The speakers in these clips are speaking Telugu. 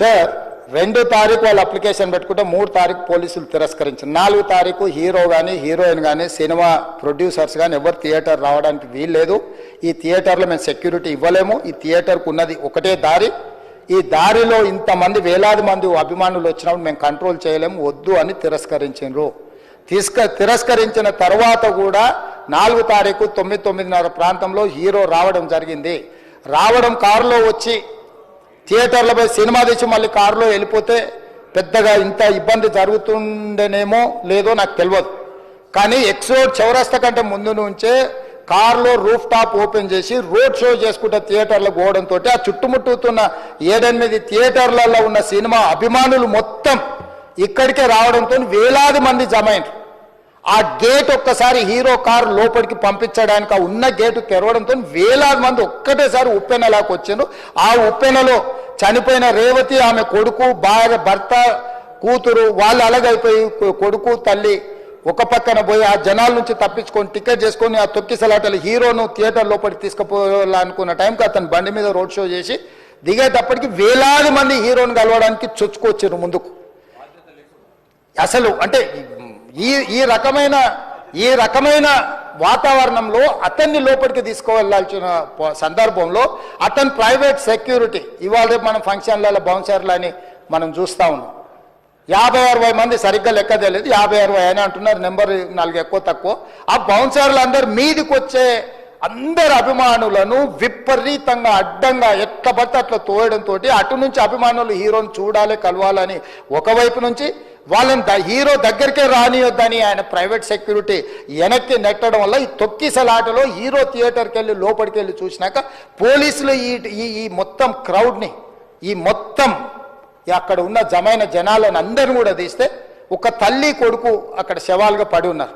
సార్ 2 తారీఖు వాళ్ళు అప్లికేషన్ పెట్టుకుంటే 3 తారీఖు పోలీసులు తిరస్కరించారు. 4 తారీఖు హీరో కానీ హీరోయిన్ కానీ సినిమా ప్రొడ్యూసర్స్ కానీ ఎవరు థియేటర్ రావడానికి వీల్లేదు. ఈ థియేటర్లో మేము సెక్యూరిటీ ఇవ్వలేము. ఈ థియేటర్కు ఉన్నది ఒకటే దారి. ఈ దారిలో ఇంతమంది వేలాది మంది అభిమానులు వచ్చినప్పుడు మేము కంట్రోల్ చేయలేము, వద్దు అని తిరస్కరించారు. తిరస్కరించిన తర్వాత కూడా 4 తారీఖు 9:30 ప్రాంతంలో హీరో రావడం జరిగింది. రావడం కారులో వచ్చి థియేటర్లో పోయి సినిమా తెచ్చి మళ్ళీ కారులో వెళ్ళిపోతే పెద్దగా ఇంత ఇబ్బంది జరుగుతుండేనేమో లేదో నాకు తెలియదు. కానీ ఎక్స్రోడ్ చౌరస్తా కంటే ముందు నుంచే కారులో రూఫ్ టాప్ ఓపెన్ చేసి రోడ్ షో చేసుకుంటే థియేటర్లో పోవడంతో ఆ చుట్టుముట్టుతున్న 7-8 థియేటర్లలో ఉన్న సినిమా అభిమానులు మొత్తం ఇక్కడికే రావడంతో వేలాది మంది జమ అయినారు. ఆ గేట్ ఒక్కసారి హీరో కారు లోపలికి పంపించడానికి ఆ ఉన్న గేటు తెరవడంతో వేలాది మంది ఒక్కటేసారి ఉప్పెనలాకి వచ్చారు. ఆ ఉప్పెనలో చనిపోయిన రేవతి, ఆమె కొడుకు, భార్య, భర్త, కూతురు వాళ్ళు అలాగైపోయి కొడుకు తల్లి ఒక పక్కన పోయి ఆ జనాల నుంచి తప్పించుకొని టికెట్ చేసుకొని ఆ తొక్కిసలాటలు హీరోను థియేటర్ లోపలికి తీసుకుపోవాలనుకున్న టైంకి అతను బండి మీద రోడ్ షో చేసి దిగేటప్పటికి వేలాది మంది హీరోను కలవడానికి చొచ్చుకొచ్చారు ముందుకు. అసలు అంటే ఈ రకమైన వాతావరణంలో అతన్ని లోపలికి తీసుకువెళ్ళాల్సిన సందర్భంలో అతను ప్రైవేట్ సెక్యూరిటీ ఇవాళ రేపు మనం ఫంక్షన్లలో బౌన్సర్లు అని మనం చూస్తూ ఉన్నాం. 50-60 మంది సరిగ్గా లెక్క తెలియదు, 50-60 అని అంటున్నారు, నెంబర్ 4 ఎక్కువ తక్కువ. ఆ బౌన్సర్లు అందరు మీదికి వచ్చే అందరు అభిమానులను విపరీతంగా అడ్డంగా ఎట్లా పడితే అట్లా తోయడంతో అటు నుంచి అభిమానులు హీరోని చూడాలి, కలవాలని ఒకవైపు నుంచి వాళ్ళని హీరో దగ్గరికే రానియొద్దని ఆయన ప్రైవేట్ సెక్యూరిటీ వెనక్కి నెట్టడం వల్ల ఈ తొక్కిసలాటలో హీరో థియేటర్కి వెళ్ళి లోపలికి వెళ్ళి చూసినాక పోలీసులు ఈ మొత్తం క్రౌడ్ని ఈ మొత్తం అక్కడ ఉన్న జమైన జనాలను అందరిని కూడా తీస్తే ఒక తల్లి కొడుకు అక్కడ శవాలుగా పడి ఉన్నారు.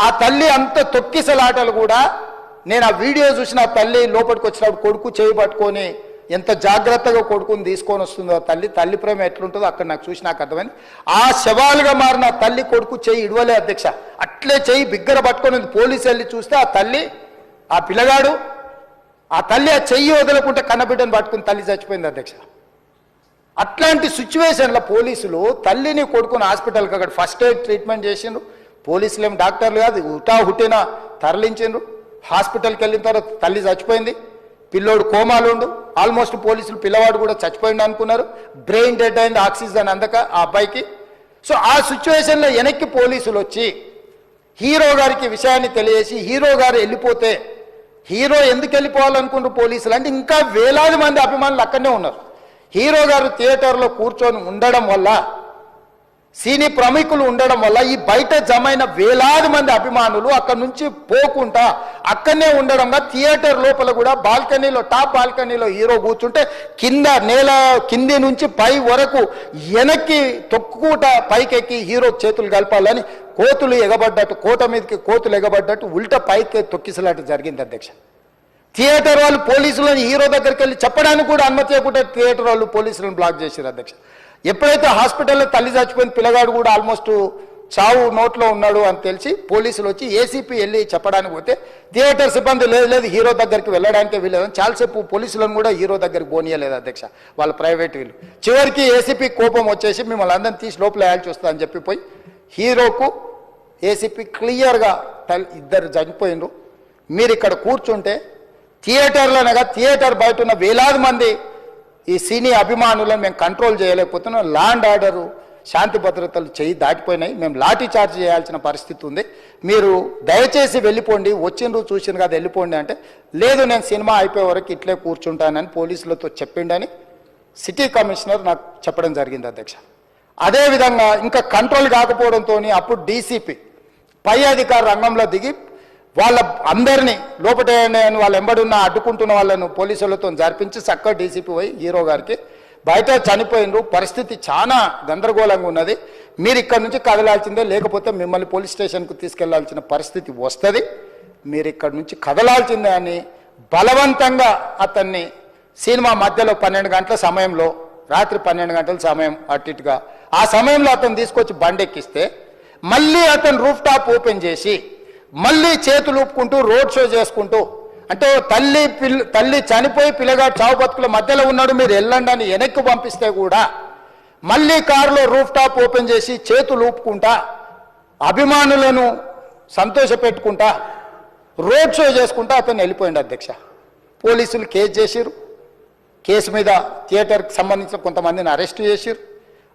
ఆ తల్లి అంత తొక్కిసలాటలు కూడా నేను ఆ వీడియో చూసిన ఆ తల్లి లోపలికి వచ్చినప్పుడు కొడుకు చేయి పట్టుకొని ఎంత జాగ్రత్తగా కొడుకుని తీసుకొని వస్తుందో తల్లి ప్రేమ ఎట్లుంటుందో అక్కడ నాకు చూసి నాకు అర్థమైంది. ఆ శవాలుగా మారిన తల్లి కొడుకు చెయ్యి ఇడవలే అధ్యక్ష, అట్లే చెయ్యి బిగ్గర పట్టుకొని పోలీసు వెళ్ళి చూస్తే ఆ తల్లి ఆ పిల్లగాడు ఆ తల్లి ఆ చెయ్యి వదలకుంటే కన్నబిడ్డను పట్టుకుని తల్లి చచ్చిపోయింది అధ్యక్ష. అట్లాంటి సిచ్యువేషన్లో పోలీసులు తల్లిని కొడుకుని హాస్పిటల్కి అక్కడ ఫస్ట్ ఎయిడ్ ట్రీట్మెంట్ చేసిండ్రు. పోలీసులు ఏం డాక్టర్లు కాదు, హుటాహుటిన తరలించిండ్రు. హాస్పిటల్కి వెళ్ళిన తర్వాత తల్లి చచ్చిపోయింది, పిల్లోడు కోమాలుండు. ఆల్మోస్ట్ పోలీసులు పిల్లవాడు కూడా చచ్చిపోయింది అనుకున్నారు. బ్రెయిన్ డెడ్ అయింది, ఆక్సిజన్ అందక ఆ అబ్బాయికి. సో ఆ సిచ్యువేషన్లో వెనక్కి పోలీసులు వచ్చి హీరో గారికి విషయాన్ని తెలియజేసి హీరో గారు వెళ్ళిపోతే హీరో ఎందుకు వెళ్ళిపోవాలనుకుంటారు పోలీసులు అంటే ఇంకా వేలాది మంది అభిమానులు అక్కడనే ఉన్నారు. హీరో గారు థియేటర్లో కూర్చొని ఉండడం వల్ల సినీ ప్రముఖులు ఉండడం వల్ల ఈ బయట జమైన వేలాది మంది అభిమానులు అక్కడి నుంచి పోకుండా అక్కడనే ఉండడం థియేటర్ లోపల కూడా బాల్కనీలో టాప్ బాల్కనీలో హీరో కూర్చుంటే కింది నుంచి పై వరకు వెనక్కి తొక్కుట పైకెక్కి హీరో చేతులు కలపాలని కోతులు ఎగబడ్డట్టు కోట మీదకి కోతులు ఎగబడ్డట్టు ఉల్టా పైకి తొక్కిసలాట జరిగింది అధ్యక్ష. థియేటర్ వాళ్ళు పోలీసులను హీరో దగ్గరికి వెళ్ళి చెప్పడానికి కూడా అనుమతి ఇవ్వకుండా థియేటర్ వాళ్ళు పోలీసులను బ్లాక్ చేశారు అధ్యక్ష. ఎప్పుడైతే హాస్పిటల్లో తల్లి చచ్చిపోయిన పిల్లగాడు కూడా ఆల్మోస్ట్ చావు నోట్లో ఉన్నాడు అని తెలిసి పోలీసులు వచ్చి ఏసీపీ వెళ్ళి చెప్పడానికి పోతే థియేటర్ సిబ్బంది లేదు హీరో దగ్గరికి వెళ్ళడానికే వీళ్ళదని చాలాసేపు పోలీసులను కూడా హీరో దగ్గరికి పోనీయలేదు అధ్యక్ష వాళ్ళ ప్రైవేట్ వీళ్ళు. చివరికి ఏసీపీ కోపం వచ్చేసి మిమ్మల్ని అందరిని తీసి లోపల వేయాల్సి వస్తుంది అని చెప్పిపోయి హీరోకు ఏసీపీ క్లియర్గా ఇద్దరు చనిపోయినరు, మీరు ఇక్కడ కూర్చుంటే థియేటర్లోనగా థియేటర్ బయట ఉన్న వేలాది మంది ఈ సినీ అభిమానులను మేము కంట్రోల్ చేయలేకపోతున్నాం, ల్యాండ్ ఆర్డరు శాంతి భద్రతలు చేయి దాటిపోయినాయి, మేము లాఠీ చార్జ్ చేయాల్సిన పరిస్థితి ఉంది, మీరు దయచేసి వెళ్ళిపోండి, వచ్చిండ్రు చూసిండ్రు కదా వెళ్ళిపోండి అంటే లేదు నేను సినిమా అయిపోయే వరకు ఇట్లే కూర్చుంటానని పోలీసులతో చెప్పిండని సిటీ కమిషనర్ నాకు చెప్పడం జరిగింది అధ్యక్ష. అదేవిధంగా ఇంకా కంట్రోల్ కాకపోవడంతో అప్పుడు డీసీపీ పై అధికార రంగంలో దిగి వాళ్ళ అందరినీ లోపల వాళ్ళ ఎంబడున్న అడ్డుకుంటున్న వాళ్ళను పోలీసులతో జరిపించి చక్కగా డీసీపీ పోయి హీరో గారికి బయట చనిపోయినరు, పరిస్థితి చాలా గందరగోళంగా ఉన్నది, మీరు ఇక్కడ నుంచి కదలాల్సిందే లేకపోతే మిమ్మల్ని పోలీస్ స్టేషన్కు తీసుకెళ్లాల్సిన పరిస్థితి వస్తుంది, మీరు ఇక్కడ నుంచి కదలాల్సిందే అని బలవంతంగా అతన్ని సినిమా మధ్యలో 12 గంటల సమయంలో రాత్రి 12 గంటల సమయం అట్టిగా ఆ సమయంలో అతను తీసుకొచ్చి బండెక్కిస్తే మళ్ళీ అతను రూఫ్ టాప్ ఓపెన్ చేసి మళ్ళీ చేతులు ఊపుకుంటూ రోడ్ షో చేసుకుంటూ అంటే తల్లి చనిపోయి పిల్లగాడు చావు బతుకుల మధ్యలో ఉన్నాడు మీరు వెళ్ళండి అని వెనక్కి పంపిస్తే కూడా మళ్ళీ కారులో రూఫ్ టాప్ ఓపెన్ చేసి చేతులు ఊపుకుంటా అభిమానులను సంతోషపెట్టుకుంటా రోడ్ షో చేసుకుంటా అతను వెళ్ళిపోయింది అధ్యక్ష. పోలీసులు కేసు చేసిరు. కేసు మీద థియేటర్కి సంబంధించిన కొంతమందిని అరెస్టు చేసిరు.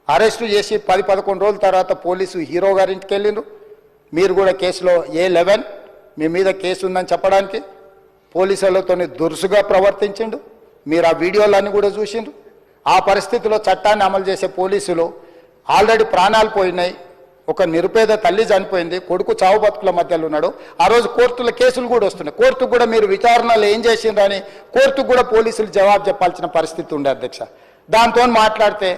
అరెస్టు చేసి 10-11 రోజుల తర్వాత పోలీసు హీరో గారింటికి వెళ్ళిండ్రు. మీరు కూడా కేసులో A11 మీ మీద కేసు ఉందని చెప్పడానికి పోలీసులతో దురుసుగా ప్రవర్తించిండు. మీరు ఆ వీడియోలన్నీ కూడా చూసిండ్రు. ఆ పరిస్థితిలో చట్టాన్ని అమలు చేసే పోలీసులు ఆల్రెడీ ప్రాణాలు పోయినాయి. ఒక నిరుపేద తల్లి చనిపోయింది, కొడుకు చావు బతుకుల మధ్యలో ఉన్నాడు. ఆ రోజు కోర్టుల కేసులు కూడా వస్తున్నాయి. కోర్టుకు కూడా మీరు విచారణలు ఏం చేసిండ్రని కోర్టుకు కూడా పోలీసులు జవాబు చెప్పాల్సిన పరిస్థితి ఉండే అధ్యక్ష. దాంతో మాట్లాడితే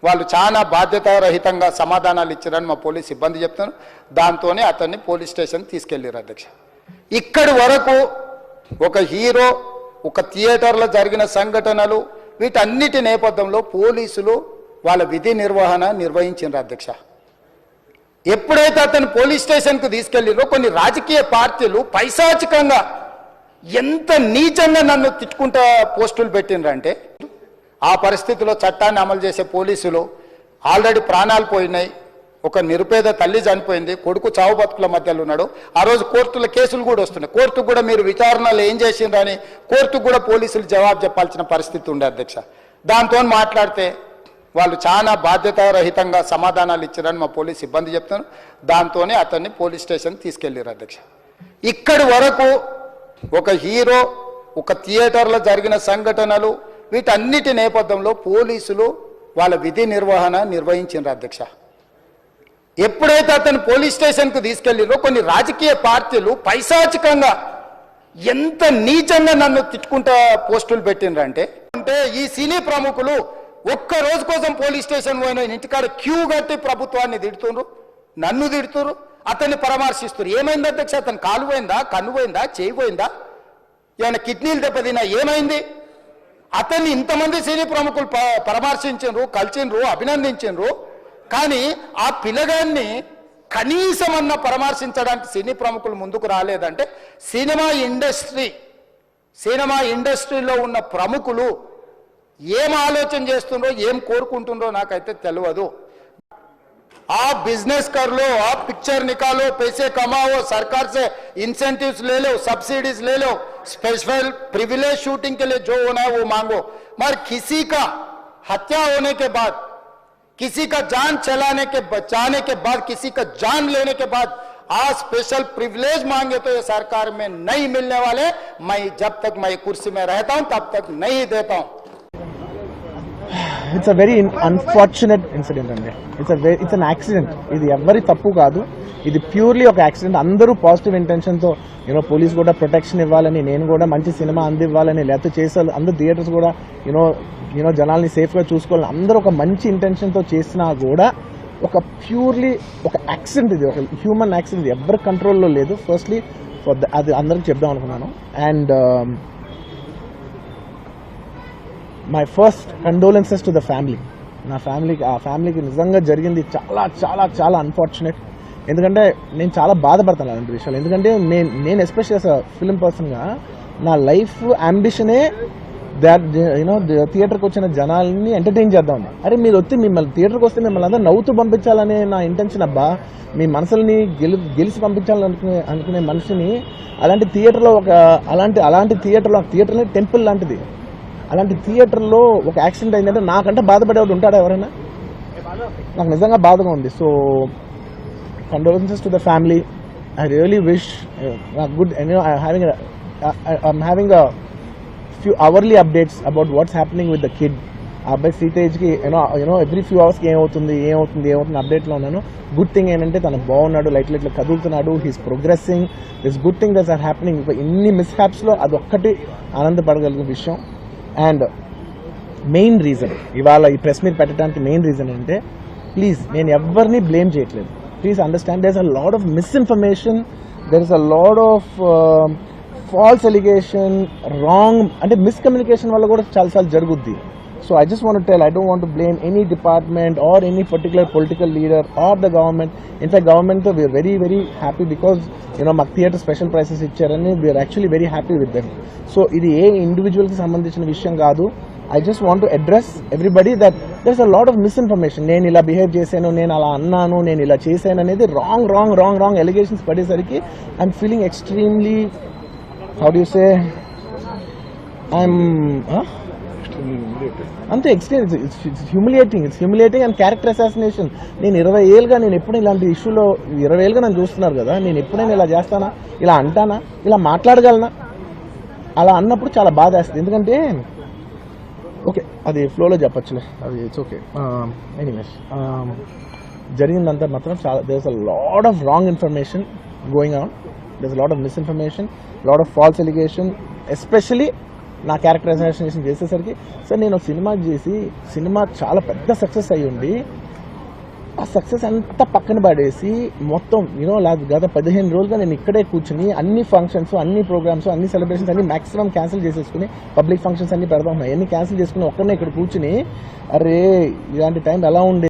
వాళ్ళు చాలా బాధ్యతారహితంగా సమాధానాలు ఇచ్చారని మా పోలీస్ సిబ్బంది చెప్తున్నారు. దాంతోనే అతన్ని పోలీస్ స్టేషన్ తీసుకెళ్లారు అధ్యక్ష. ఇక్కడి వరకు ఒక హీరో, ఒక థియేటర్లో జరిగిన సంఘటనలు, వీటన్నిటి నేపథ్యంలో పోలీసులు వాళ్ళ విధి నిర్వహణ నిర్వహించారు అధ్యక్ష. ఎప్పుడైతే అతను పోలీస్ స్టేషన్కు తీసుకెళ్ళిరో కొన్ని రాజకీయ పార్టీలు పైశాచికంగా ఎంత నీచంగా నన్ను తిట్టుకుంటా పోస్టులు పెట్టినరంటే, ఆ పరిస్థితిలో చట్టాన్ని అమలు చేసే పోలీసులు ఆల్రెడీ ప్రాణాలు పోయినాయి. ఒక నిరుపేద తల్లి చనిపోయింది, కొడుకు చావు బతుకుల మధ్యలో ఉన్నాడు. ఆ రోజు కోర్టుల కేసులు కూడా వస్తున్నాయి. కోర్టుకు కూడా మీరు విచారణలు ఏం చేసిండ్రని కోర్టుకు కూడా పోలీసులు జవాబు చెప్పాల్సిన పరిస్థితి ఉండే అధ్యక్ష. దాంతో మాట్లాడితే వాళ్ళు చాలా బాధ్యతారహితంగా సమాధానాలు ఇచ్చారని మా పోలీస్ సిబ్బంది చెప్తున్నారు. దాంతోనే అతన్ని పోలీస్ స్టేషన్ తీసుకెళ్లారు అధ్యక్ష. ఇక్కడి వరకు ఒక హీరో, ఒక థియేటర్లో జరిగిన సంఘటనలు, వీటన్నిటి నేపథ్యంలో పోలీసులు వాళ్ళ విధి నిర్వహణ నిర్వహించారు అధ్యక్ష. ఎప్పుడైతే అతను పోలీస్ స్టేషన్కు తీసుకెళ్ళిరో కొన్ని రాజకీయ పార్టీలు పైశాచికంగా ఎంత నీచంగా నన్ను తిట్టుకుంటా పోస్టులు పెట్టినరంటే, ఈ సినీ ప్రముఖులు ఒక్క రోజు కోసం పోలీస్ స్టేషన్ పోయిన ఇంటికాడ క్యూ కట్టి ప్రభుత్వాన్ని తిడుతుండ్రు, నన్ను తిడుతురు, అతన్ని పరామర్శిస్తున్నారు. ఏమైంది అధ్యక్ష? అతను కాలు పోయిందా, కన్ను పోయిందా, చేయి పోయిందా, ఏమైనా కిడ్నీలు దెబ్బతిన్నా, ఏమైంది? అతన్ని ఇంతమంది సినీ ప్రముఖులు పరామర్శించారు, కలిసిండ్రు, అభినందించారు. కానీ ఆ పిల్లగాన్ని కనీసమన్నా పరామర్శించడానికి సినీ ప్రముఖులు ముందుకు రాలేదంటే సినిమా ఇండస్ట్రీలో ఉన్న ప్రముఖులు ఏం ఆలోచన చేస్తుండ్రో, ఏం కోరుకుంటుండ్రో నాకైతే తెలియదు. ఆ बिजनेस कर लो, आप पिक्चर निकालो, पैसे कमाओ, सरकार से इंसेंटिव्स ले लो, सब्सिडीज ले लो, स्पेशल प्रिविलेज शूटिंग के लिए जो होना है वो मांगो, मगर किसी का हत्या होने के बाद, किसी का जान बचाने के बाद, किसी का जान लेने के बाद आज स्पेशल प्रिविलेज मांगे तो ये सरकार में नहीं मिलने वाले. मैं जब तक मैं कुर्सी में रहता हूं तब तक नहीं देता हूं. It's a very unfortunate incident అండి. It's an accident. ఇది ఎవరి తప్పు కాదు, ఇది ప్యూర్లీ ఒక యాక్సిడెంట్. అందరూ పాజిటివ్ ఇంటెన్షన్తో పోలీస్ కూడా ప్రొటెక్షన్ ఇవ్వాలని, నేను కూడా మంచి సినిమా అందివ్వాలని, లేకపోతే చేసారు అందరూ థియేటర్స్ కూడా జనాల్ని సేఫ్గా చూసుకోవాలని అందరూ ఒక మంచి ఇంటెన్షన్తో చేసినా కూడా ఒక ప్యూర్లీ ఒక యాక్సిడెంట్, ఇది ఒక హ్యూమన్ యాక్సిడెంట్, ఎవరి కంట్రోల్లో లేదు. ఫస్ట్లీ అది అందరికి చెప్దాం అనుకున్నాను. And my first condolences to the family. ఆ ఫ్యామిలీకి నిజంగా జరిగింది చాలా చాలా చాలా అన్ఫార్చునేట్. ఎందుకంటే నేను చాలా బాధపడతాను అలాంటి విషయాలు. ఎందుకంటే నేను ఎస్పెషల్లీ యాజ్ అ ఫిల్మ్ పర్సన్గా నా లైఫ్ అంబిషనే థియేటర్కి వచ్చిన జనాల్ని ఎంటర్టైన్ చేద్దామని. అరే మీరు మిమ్మల్ని థియేటర్కి వస్తే మిమ్మల్ని అందరూ నవ్వుతూ పంపించాలనే నా ఇంటెన్షన్ అబ్బా. మీ మనసుల్ని గెలిచి పంపించాలనుకునే మనిషిని అలాంటి థియేటర్లో అలాంటి థియేటర్లో టెంపుల్ లాంటిది, అలాంటి థియేటర్లో ఒక యాక్సిడెంట్ అయిందంటే నాకంటే బాధపడేవాడు ఉంటాడా ఎవరైనా? నాకు నిజంగా బాధగా ఉంది. So condolences to the family. I really wish good. I'm having a few hourly updates about what's happening with the kid. ఆ అబ్బాయి సీటేజ్కి ఎవ్రీ ఫ్యూ అవర్స్కి ఏమవుతుంది అప్డేట్లో ఉన్నాను. గుడ్ థింగ్ ఏంటంటే తను బాగున్నాడు, ఇట్లా కదులుతున్నాడు, he's progressing. This good thing that's are happening. ఇన్ని మిస్హ్యాప్స్లో అదొక్కటి ఆనందపడగలిగిన విషయం. అండ్ మెయిన్ రీజన్ ఇవాళ ఈ ప్రెస్ మీట్ పెట్టడానికి మెయిన్ రీజన్ ఏంటంటే, ప్లీజ్ నేను ఎవరిని బ్లేమ్ చేయట్లేదు. Please understand, there is a lot of misinformation, there is a lot of false allegation, wrong అంటే మిస్కమ్యూనికేషన్ వల్ల కూడా చాలాసార్లు జరుగుద్ది. So I just want to tell, I don't want to blame any department or any particular political leader or the government. In fact, government we are very very happy because మాకు థియేటర్ స్పెషల్ ప్రైసెస్ ఇచ్చారని we are actually very happy with them. So ఇది ఏ ఇండివిజువల్కి సంబంధించిన విషయం కాదు. I just want to address everybody that దర్స్ a lot of misinformation. నేను ఇలా బిహేవ్ చేశాను, నేను అలా అన్నాను, నేను ఇలా చేశాను అనేది రాంగ్ ఎలిగేషన్స్ పడేసరికి I'm feeling extremely, how do you say, I'm అంతే experience. It's humiliating and character assassination. నేను 20 ఏళ్ళుగా నేను ఎప్పుడు ఇలాంటి ఇష్యూలో 20 ఏళ్ళుగా నన్ను చూస్తున్నారు కదా, నేను ఎప్పుడైనా ఇలా చేస్తానా, ఇలా అంటానా, ఇలా మాట్లాడగలనా? అలా అన్నప్పుడు చాలా బాధ వేస్తుంది. ఎందుకంటే ఓకే అది ఫ్లోలో చెప్పచ్చులే, అది ఇట్స్ ఓకే. ఎనీవేస్ జరిగిందంతా మాత్రం చాలా there's a lot of wrong information going on, there's a lot of misinformation, lot of false allegation, especially నా క్యారెక్టర్ అసాసినేషన్ చేసేసరికి. సార్ నేను సినిమా చేసి సినిమా చాలా పెద్ద సక్సెస్ అయ్యి ఉండి ఆ సక్సెస్ అంతా పక్కన పడేసి మొత్తం గత 15 రోజులుగా నేను ఇక్కడే కూర్చుని అన్ని ఫంక్షన్స్, అన్ని ప్రోగ్రామ్స్, అన్ని సెలబ్రేషన్స్ అన్ని మాక్సిమం క్యాన్సిల్ చేసేసుకుని, పబ్లిక్ ఫంక్షన్స్ అన్ని పెడతా ఉన్నాయి, అన్ని క్యాన్సిల్ చేసుకుని ఒక్కడనే ఇక్కడ కూర్చుని అరే ఇలాంటి టైం ఎలా ఉండే